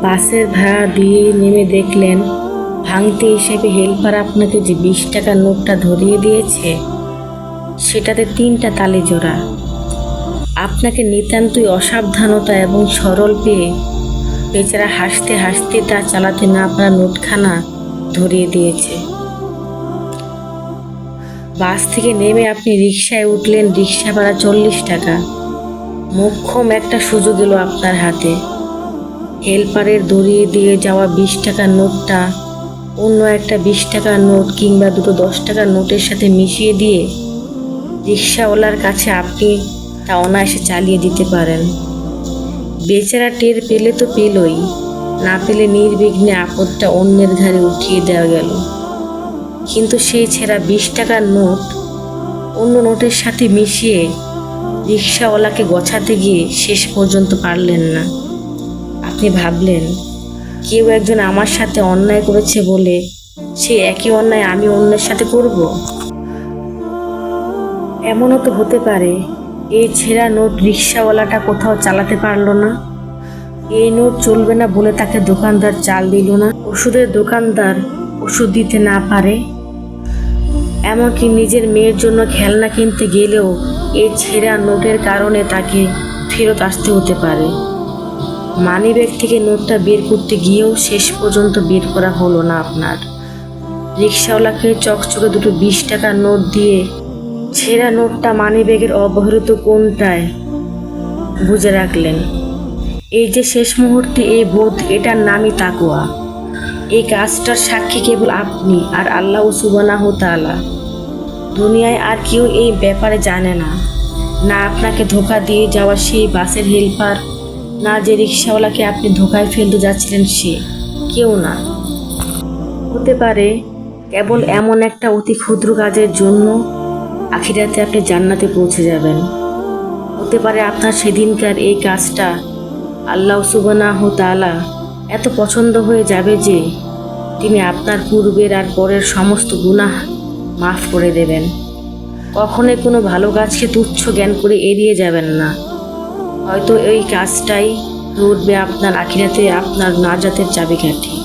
বাসের ভাড়া দিয়ে নেমে দেখলেন ভাঙতি হিসেবে হেল্পার আপনাকে যে 20 টাকার নোটটা ধরিয়ে দিয়েছে সেটাতে 3টা তালি জোড়া। আপনাকে নিতান্তই অসাবধানতা এবং সরল পেয়ে বেচারা হাসতে হাসতে তা চালাতে না পারা নোটখানা ধরিয়ে দিয়েছে। বাস থেকে নেমে আপনি রিকশায় উঠলেন, রিকশা ভাড়া 40 টাকা। মোক্ষম একটা সুযোগ এলো আপনার হাতে। হেল্পারের ধরিয়ে দিয়ে যাওয়া 20 টাকার নোটটা অন্য একটা 20 টাকার নোট কিংবা দুটো 10 টাকার নোটের সাথে মিশিয়ে দিয়ে রিকশাওয়ালার কাছে আপনি তা অনায়াসে চালিয়ে দিতে পারেন। বেচারা টের পেলে তো পেলই, না পেলে নির্বিঘ্নে আপদটা অন্যের ঘাড়ে উঠিয়ে দেওয়া গেল। কিন্তু সেই ছেঁড়া 20 টাকার নোট অন্য নোটের সাথে মিশিয়ে রিকশাওয়ালাকে গছাতে গিয়ে শেষ পর্যন্ত পারলেন না। আপনি ভাবলেন, কেউ একজন আমার সাথে অন্যায় করেছে বলে সেই একই অন্যায় আমি অন্যের সাথে করব? এমনও তো হতে পারে এই ছেঁড়া নোট রিকশাওয়ালাটা কোথাও চালাতে পারলো না, এই নোট চলবে না বলে তাকে দোকানদার চাল দিল না, ওষুধের দোকানদার ওষুধ দিতে না পারে, এমনকি নিজের মেয়ের জন্য খেলনা কিনতে গেলেও এই ছেঁড়া নোটের কারণে তাকে ফেরত আসতে হতে পারে। মানিব্যাগ থেকে নোটটা বের করতে গিয়েও শেষ পর্যন্ত বের করা হলো না আপনার। রিকশাওয়ালাকে চকচকে দুটো 20 টাকার নোট দিয়ে ছেঁড়া নোটটা মানিব্যাগের অবহেলিত কোণটায় বুঝে রাখলেন। এই যে শেষ মুহূর্তে এই বোধ, এটার নামই তাকওয়া। এই কাজটার সাক্ষী কেবল আপনি আর আল্লাহ সুবহানাহু তাআলা। দুনিয়ায় আর কেউ এই ব্যাপারে জানে না, না আপনাকে ধোঁকা দিয়ে যাওয়া সেই বাসের হেল্পার, না যে রিকশাওয়ালাকে আপনি ধোঁকায় ফেলতে যাচ্ছিলেন সে, কেউ না। হতে পারে কেবল এমন একটা অতি ক্ষুদ্র কাজের জন্য আখিরাতে আপনি জান্নাতে পৌঁছে যাবেন। হতে পারে আপনার সেদিনকার এই কাজটা আল্লাহ সুবহানাহু তাআলা এত পছন্দ হয়ে যাবে যে তিনি আপনার পূর্বের আর পরের সমস্ত গুনাহ মাফ করে দেবেন। কখনোই কোনো ভালো কাজকে তুচ্ছ জ্ঞান করে এড়িয়ে যাবেন না। হয়তো এই কাজটাই উঠবে আপনার আখিরাতে আপনার নাজাতের চাবিকাঠি।